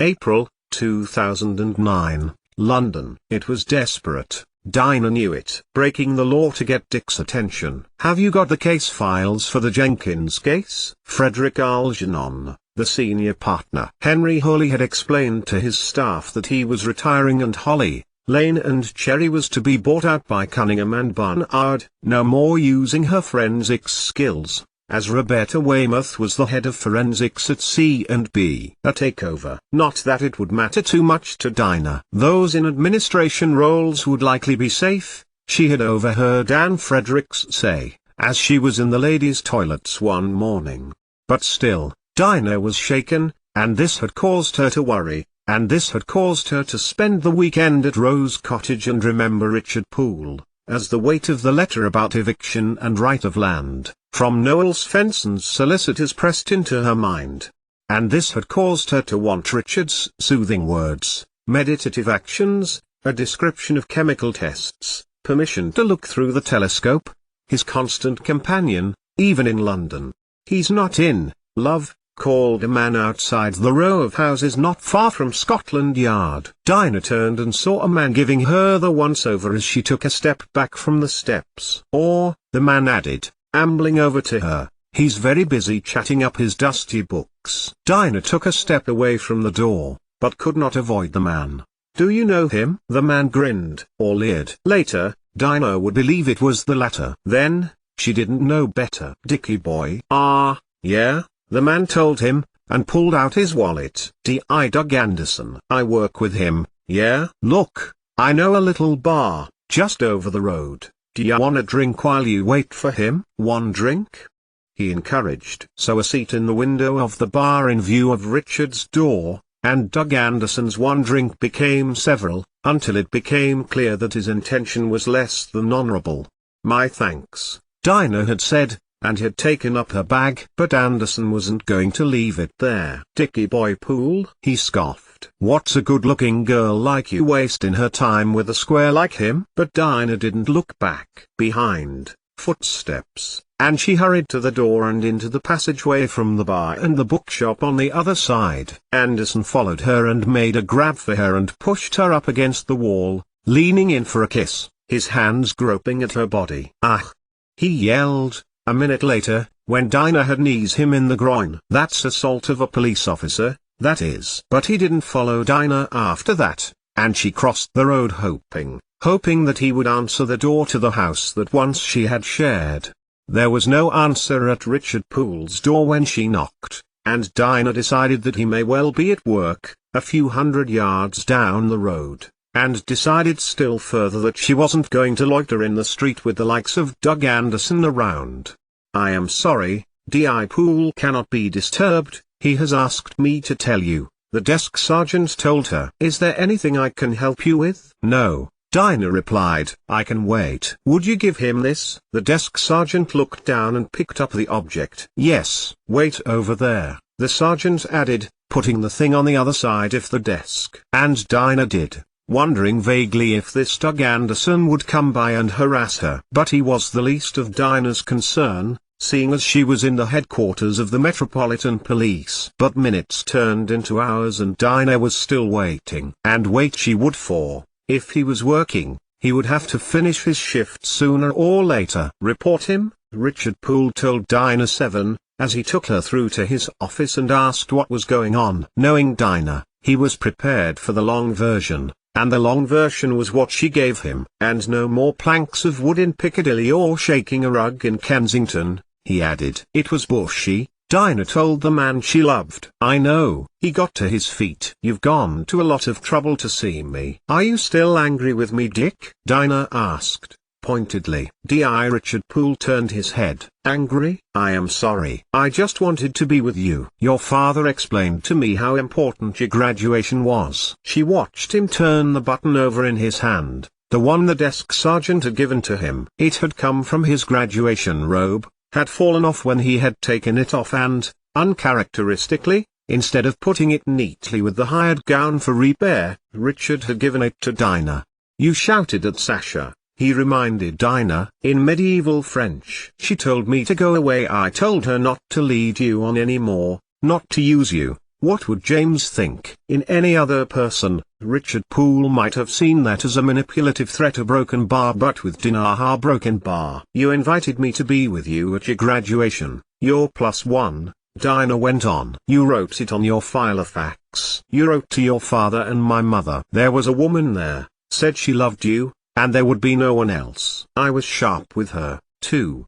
April, 2009, London. It was desperate. Dinah knew it. Breaking the law to get Dick's attention. Have you got the case files for the Jenkins case? Frederick Algernon, the senior partner. Henry Hawley had explained to his staff that he was retiring and Holly, Lane and Cherry was to be bought out by Cunningham and Barnard. No more using her forensics skills, as Roberta Weymouth was the head of forensics at C&B. A takeover. Not that it would matter too much to Dinah. Those in administration roles would likely be safe, she had overheard Anne Fredericks say, as she was in the ladies' toilets one morning. But still, Dinah was shaken, and this had caused her to worry, and this had caused her to spend the weekend at Rose Cottage and remember Richard Poole, as the weight of the letter about eviction and right of land, from Noel Svensson's solicitors pressed into her mind. And this had caused her to want Richard's soothing words, meditative actions, a description of chemical tests, permission to look through the telescope, his constant companion, even in London. "He's not in, love," called a man outside the row of houses not far from Scotland Yard. Dinah turned and saw a man giving her the once-over as she took a step back from the steps. "Or," the man added, ambling over to her, "he's very busy chatting up his dusty books." Dinah took a step away from the door, but could not avoid the man. "Do you know him?" The man grinned, or leered. Later, Dinah would believe it was the latter. Then, she didn't know better. "Dickie boy?" "Ah, yeah," the man told him, and pulled out his wallet. "D.I. Doug Anderson. I work with him." "Yeah? Look, I know a little bar, just over the road. Do ya want a drink while you wait for him?" "One drink?" he encouraged. So a seat in the window of the bar in view of Richard's door, and Doug Anderson's one drink became several, until it became clear that his intention was less than honorable. "My thanks," Dinah had said, and had taken up her bag. But Anderson wasn't going to leave it there. "Dickie boy Poole?" he scoffed. "What's a good-looking girl like you wasting her time with a square like him?" But Dinah didn't look back. Behind, footsteps, and she hurried to the door and into the passageway from the bar and the bookshop on the other side. Anderson followed her and made a grab for her and pushed her up against the wall, leaning in for a kiss, his hands groping at her body. "Ah!" he yelled. A minute later, when Dinah had knees him in the groin. "That's assault of a police officer, that is." But he didn't follow Dinah after that, and she crossed the road hoping that he would answer the door to the house that once she had shared. There was no answer at Richard Poole's door when she knocked, and Dinah decided that he may well be at work, a few hundred yards down the road, and decided still further that she wasn't going to loiter in the street with the likes of Doug Anderson around. "I am sorry, D.I. Poole cannot be disturbed, he has asked me to tell you," the desk sergeant told her. "Is there anything I can help you with?" "No," Dinah replied. "I can wait." "Would you give him this?" The desk sergeant looked down and picked up the object. "Yes, wait over there," the sergeant added, putting the thing on the other side of the desk. And Dinah did, wondering vaguely if this Doug Anderson would come by and harass her. But he was the least of Dinah's concern, seeing as she was in the headquarters of the Metropolitan Police. But minutes turned into hours and Dinah was still waiting. And wait she would, for, if he was working, he would have to finish his shift sooner or later. "Report him," Richard Poole told Dinah 7, as he took her through to his office and asked what was going on. Knowing Dinah, he was prepared for the long version. And the long version was what she gave him. "And no more planks of wood in Piccadilly or shaking a rug in Kensington," he added. "It was bushy," Dinah told the man she loved. "I know." He got to his feet. "You've gone to a lot of trouble to see me. Are you still angry with me, Dick?" Dinah asked, pointedly. D.I. Richard Poole turned his head. "Angry? I am sorry. I just wanted to be with you. Your father explained to me how important your graduation was." She watched him turn the button over in his hand, the one the desk sergeant had given to him. It had come from his graduation robe, had fallen off when he had taken it off and, uncharacteristically, instead of putting it neatly with the hired gown for repair, Richard had given it to Dinah. "You shouted at Sasha," he reminded Dinah, in medieval French. "She told me to go away. I told her not to lead you on anymore, not to use you, What would James think? In any other person, Richard Poole might have seen that as a manipulative threat, a broken bar, but with Dinah broken bar. You invited me to be with you at your graduation. You're +1, Dinah went on. You wrote it on your file of facts. You wrote to your father and my mother. There was a woman there, said she loved you, and there would be no one else. I was sharp with her, too.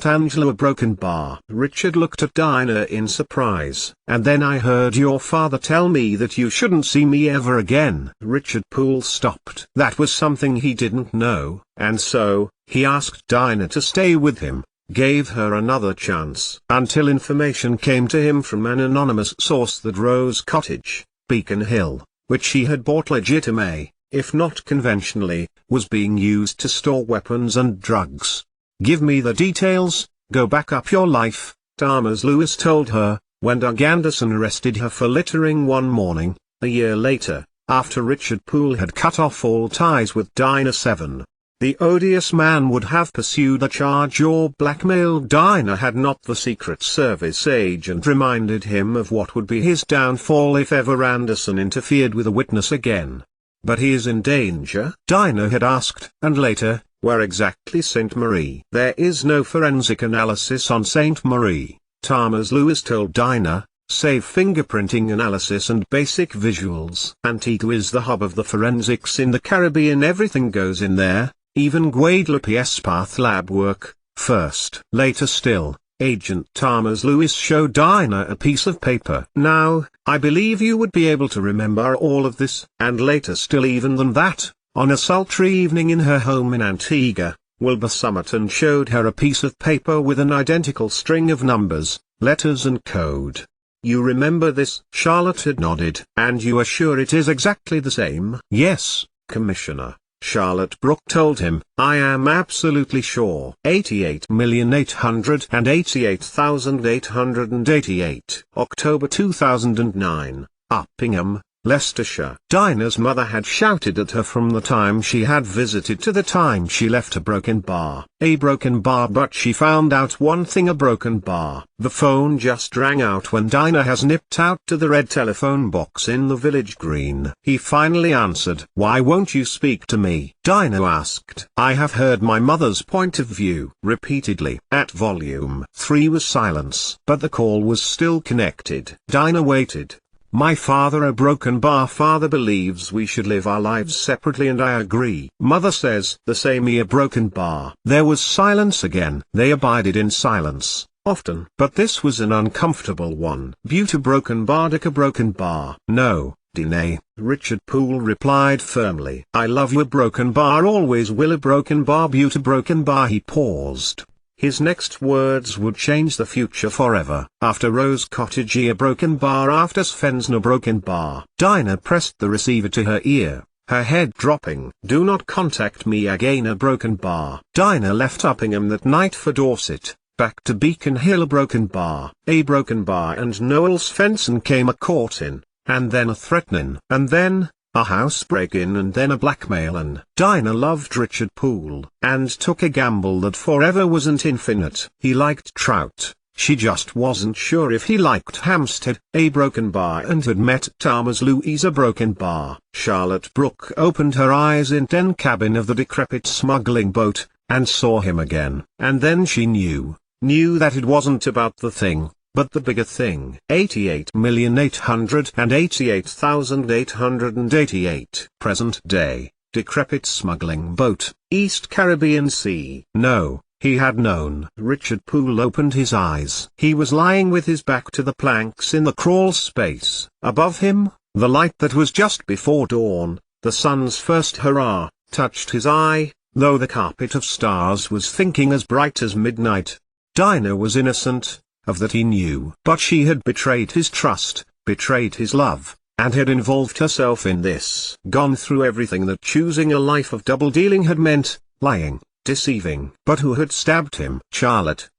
Angela broken bar. Richard looked at Dinah in surprise. And then I heard your father tell me that you shouldn't see me ever again. Richard Poole stopped. That was something he didn't know, and so, he asked Dinah to stay with him, gave her another chance, until information came to him from an anonymous source that Rose Cottage, Beacon Hill, which she had bought legitimate, if not conventionally, was being used to store weapons and drugs. Give me the details, go back up your life, Thomas Lewis told her, when Doug Anderson arrested her for littering one morning, a year later, after Richard Poole had cut off all ties with Dinah 7. The odious man would have pursued a charge or blackmailed Dinah had not the Secret Service agent reminded him of what would be his downfall if ever Anderson interfered with a witness again. But he is in danger? Dinah had asked. And later, where exactly St. Marie? There is no forensic analysis on St. Marie, Thomas Lewis told Dinah, save fingerprinting analysis and basic visuals. Antigua is the hub of the forensics in the Caribbean. Everything goes in there, even Guadalupe's path lab work, first. Later still, Agent Thomas Lewis showed Dinah a piece of paper. Now, I believe you would be able to remember all of this. And later still, even than that, on a sultry evening in her home in Antigua, Wilbur Summerton showed her a piece of paper with an identical string of numbers, letters and code. You remember this? Charlotte had nodded. And you are sure it is exactly the same? Yes, Commissioner, Charlotte Brooke told him. I am absolutely sure. 88,888,888. October 2009, Uppingham, Leicestershire. Dinah's mother had shouted at her from the time she had visited to the time she left a broken bar. But she found out one thing: a broken bar. The phone just rang out when Dinah has nipped out to the red telephone box in the village green. He finally answered. Why won't you speak to me? Dinah asked. I have heard my mother's point of view repeatedly. At volume 3 was silence, but the call was still connected. Dinah waited. My father a broken bar. Father believes we should live our lives separately and I agree. Mother says the same. A broken bar. There was silence again. They abided in silence, often. But this was an uncomfortable one. Beauty broken bar. Dick a broken bar. No, Dinah, Richard Poole replied firmly. I love you a broken bar. Always will a broken bar. Beauty broken bar. He paused. His next words would change the future forever. After Rose Cottage a broken bar. After Svensson a broken bar. Dinah pressed the receiver to her ear, her head dropping. Do not contact me again. A broken bar. Dinah left Uppingham that night for Dorset, back to Beacon Hill. A broken bar. A broken bar. And Noel Svensson came a courtin', and then a threatening, and then a house break-in, and then a blackmailin'. Dinah loved Richard Poole, and took a gamble that forever wasn't infinite. He liked trout, she just wasn't sure if he liked Hampstead. A broken bar. And had met Thomas Lewis. A broken bar. Charlotte Brooke opened her eyes in den cabin of the decrepit smuggling boat, and saw him again. And then she knew that it wasn't about the thing, but the bigger thing. 88,888,888. Present day, decrepit smuggling boat, East Caribbean Sea. No, he had known. Richard Poole opened his eyes. He was lying with his back to the planks in the crawl space. Above him, the light that was just before dawn, the sun's first hurrah, touched his eye, though the carpet of stars was thinking as bright as midnight. Dinah was innocent. Of that he knew. But she had betrayed his trust, betrayed his love, and had involved herself in this. Gone through everything that choosing a life of double-dealing had meant, lying, deceiving. But who had stabbed him? Charlotte.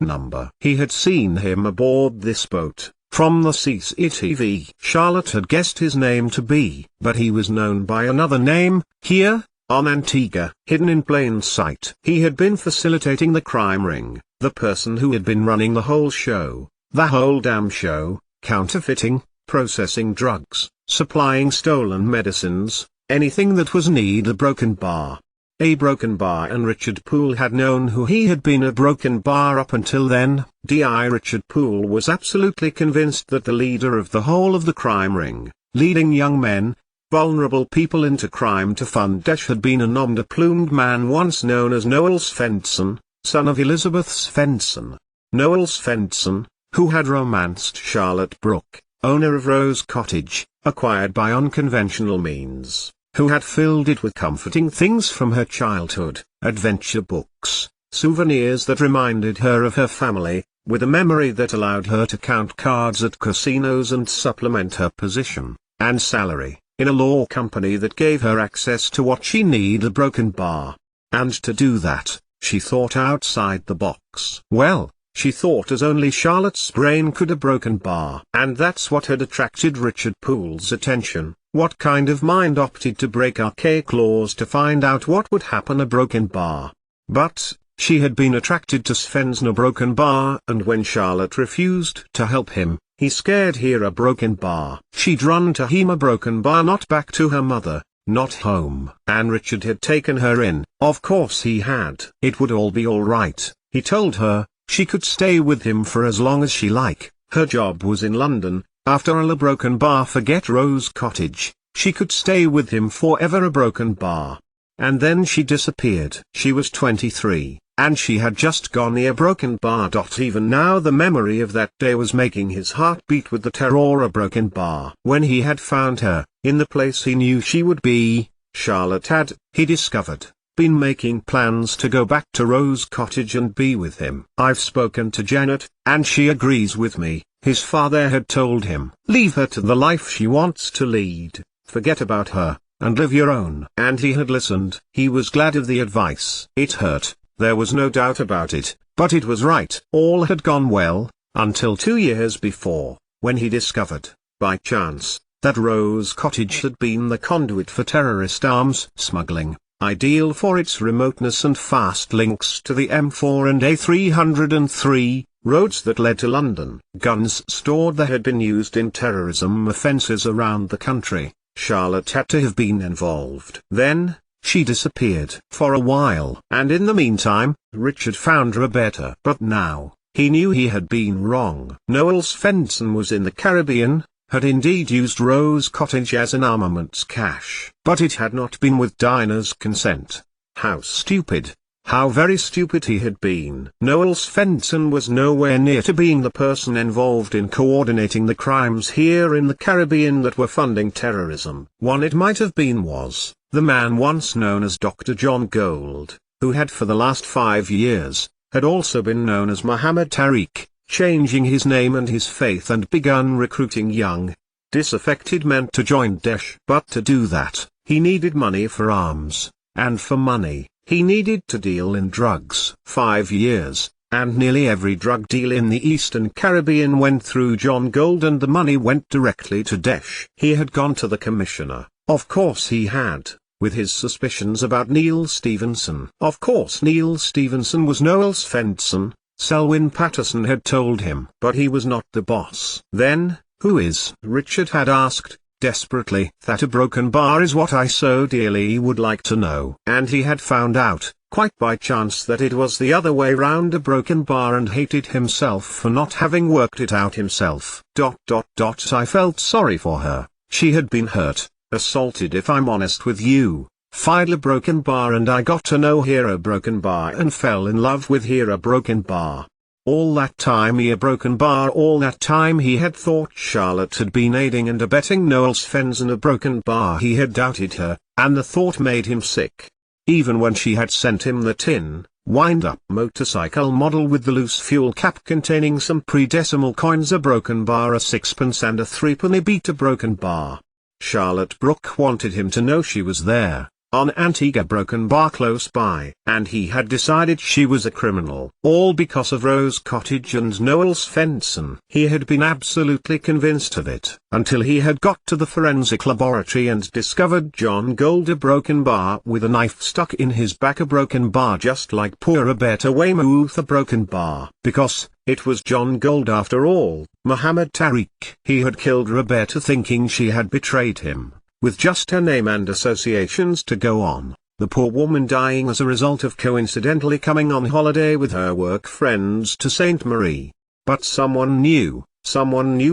He had seen him aboard this boat, from the CCTV. Charlotte had guessed his name to be, but he was known by another name, here, on Antigua, hidden in plain sight. He had been facilitating the crime ring, the person who had been running the whole show, the whole damn show, counterfeiting, processing drugs, supplying stolen medicines, anything that was need a broken bar. A broken bar, and Richard Poole had known who he had been a broken bar up until then. Richard Poole was absolutely convinced that the leader of the whole of the crime ring, leading young men, vulnerable people into crime to fund Daesh, had been a nom-de-plumed man once known as Noel Svensson, son of Elizabeth Svensson. Noel Svensson, who had romanced Charlotte Brooke, owner of Rose Cottage, acquired by unconventional means, who had filled it with comforting things from her childhood, adventure books, souvenirs that reminded her of her family, with a memory that allowed her to count cards at casinos and supplement her position and salary in a law company that gave her access to what she needed, a broken bar. And to do that, she thought outside the box. Well, she thought as only Charlotte's brain could, a broken bar. And that's what had attracted Richard Poole's attention. What kind of mind opted to break archaic laws to find out what would happen a broken bar? But she had been attracted to Svensson, a broken bar, and when Charlotte refused to help him, he scared her, a broken bar. She'd run to him, a broken bar, not back to her mother, not home. And Richard had taken her in. Of course he had. It would all be all right, he told her. She could stay with him for as long as she liked. Her job was in London. After all, a broken bar, forget Rose Cottage. She could stay with him forever, a broken bar. And then she disappeared. She was 23, and she had just gone near broken bar. Even now the memory of that day was making his heart beat with the terror, a broken bar. When he had found her, in the place he knew she would be, Charlotte had, he discovered, been making plans to go back to Rose Cottage and be with him. I've spoken to Janet, and she agrees with me, his father had told him. Leave her to the life she wants to lead, forget about her, and live your own. And he had listened. He was glad of the advice. It hurt, there was no doubt about it, but it was right. All had gone well, until 2 years before, when he discovered, by chance, that Rose Cottage had been the conduit for terrorist arms smuggling, ideal for its remoteness and fast links to the M4 and A303, roads that led to London. Guns stored there had been used in terrorism offences around the country. Charlotte had to have been involved. Then, she disappeared for a while. And in the meantime, Richard found her better. But now, he knew he had been wrong. Noel Svensson was in the Caribbean, had indeed used Rose Cottage as an armaments cache. But it had not been with Dinah's consent. How stupid. How very stupid he had been. Noel Svensson was nowhere near to being the person involved in coordinating the crimes here in the Caribbean that were funding terrorism. One it might have been was the man once known as Dr. John Gold, who had for the last 5 years, had also been known as Mohammed Tariq, changing his name and his faith and begun recruiting young, disaffected men to join Daesh. But to do that, he needed money for arms, and for money, he needed to deal in drugs. 5 years, and nearly every drug deal in the Eastern Caribbean went through John Gold, and the money went directly to Daesh. He had gone to the commissioner, of course he had, with his suspicions about Neil Stevenson. Of course Neil Stevenson was Noel Svensson, Selwyn Patterson had told him. But he was not the boss. Then, who is? Richard had asked, desperately. That a broken bar is what I so dearly would like to know. And he had found out, quite by chance, that it was the other way round, a broken bar, and hated himself for not having worked it out himself. I felt sorry for her. She had been hurt, assaulted, if I'm honest with you. Fired a broken bar, and I got to know Hera Broken Bar and fell in love with Hera Broken Bar. All that time he a broken bar, all that time he had thought Charlotte had been aiding and abetting Noel Svensson, a broken bar. He had doubted her, and the thought made him sick. Even when she had sent him the tin, wind-up motorcycle model with the loose fuel cap containing some pre-decimal coins, a broken bar, a sixpence and a threepenny beat, a broken bar. Charlotte Brooke wanted him to know she was there, on Antigua Broken Bar close by. And he had decided she was a criminal. All because of Rose Cottage and Noel Svensson. He had been absolutely convinced of it, until he had got to the forensic laboratory and discovered John Gold a broken bar with a knife stuck in his back, a broken bar just like poor Roberta Weymouth, a broken bar. Because, it was John Gold after all, Mohammed Tariq. He had killed Roberta thinking she had betrayed him, with just her name and associations to go on, the poor woman dying as a result of coincidentally coming on holiday with her work friends to St. Marie. But someone knew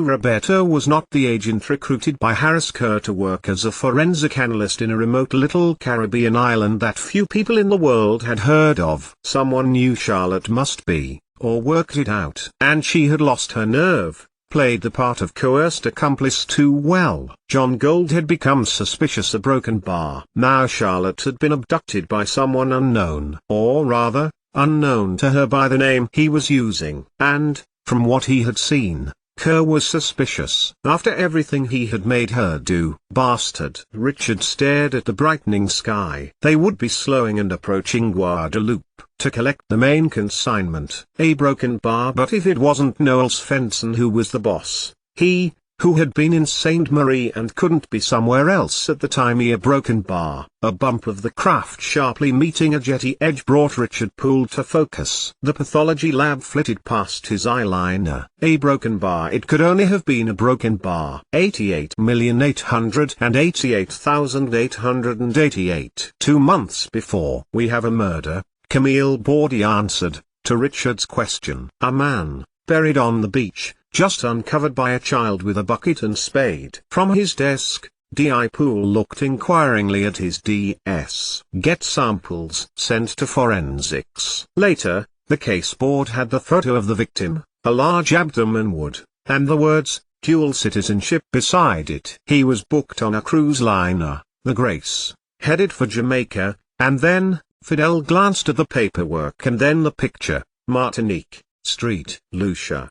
Roberta was not the agent recruited by Harris Kerr to work as a forensic analyst in a remote little Caribbean island that few people in the world had heard of. Someone knew Charlotte must be, or worked it out. And she had lost her nerve, played the part of coerced accomplice too well. John Gold had become suspicious, a broken bar. Now Charlotte had been abducted by someone unknown, or rather, unknown to her by the name he was using. And, from what he had seen, Kerr was suspicious. After everything he had made her do. Bastard. Richard stared at the brightening sky. They would be slowing and approaching Guadeloupe, to collect the main consignment, a broken bar. But if it wasn't Noel Svensson who was the boss, he, who had been in St. Marie and couldn't be somewhere else at the time, a broken bar. A bump of the craft sharply meeting a jetty edge brought Richard Poole to focus. The pathology lab flitted past his eyeliner. A broken bar. It could only have been a broken bar. 88,888,888. 2 months before. We have a murder, Camille Bordy answered, to Richard's question. A man, buried on the beach, just uncovered by a child with a bucket and spade. From his desk, D.I. Poole looked inquiringly at his DS. Get samples sent to forensics. Later, the case board had the photo of the victim, a large abdomen wood, and the words, dual citizenship beside it. He was booked on a cruise liner, the Grace, headed for Jamaica, and then, Fidel glanced at the paperwork and then the picture, Martinique, Street, Lucia.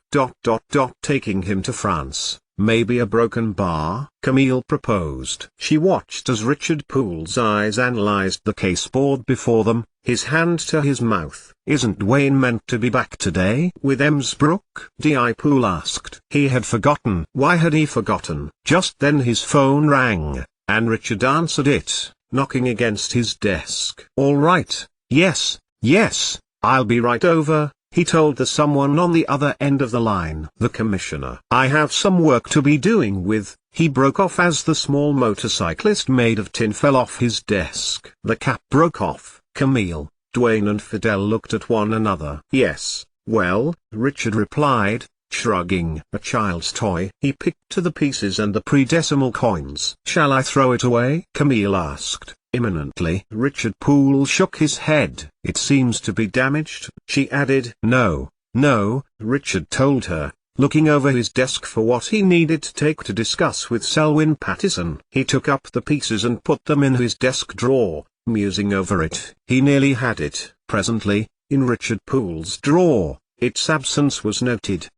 Taking him to France, maybe a broken bar, Camille proposed. She watched as Richard Poole's eyes analyzed the caseboard before them, his hand to his mouth. Isn't Wayne meant to be back today with Emsbrook? D.I. Poole asked. He had forgotten. Why had he forgotten? Just then his phone rang, and Richard answered it, knocking against his desk. All right, yes, I'll be right over, he told the someone on the other end of the line. The commissioner. I have some work to be doing with, he broke off as the small motorcyclist made of tin fell off his desk. The cap broke off. Camille, Dwayne and Fidel looked at one another. Yes, well, Richard replied, shrugging. A child's toy. He picked to the pieces and the pre-decimal coins. Shall I throw it away? Camille asked, imminently. Richard Poole shook his head. It seems to be damaged. She added. No, Richard told her, looking over his desk for what he needed to take to discuss with Selwyn Pattison. He took up the pieces and put them in his desk drawer, musing over it. He nearly had it. Presently, in Richard Poole's drawer, its absence was noted.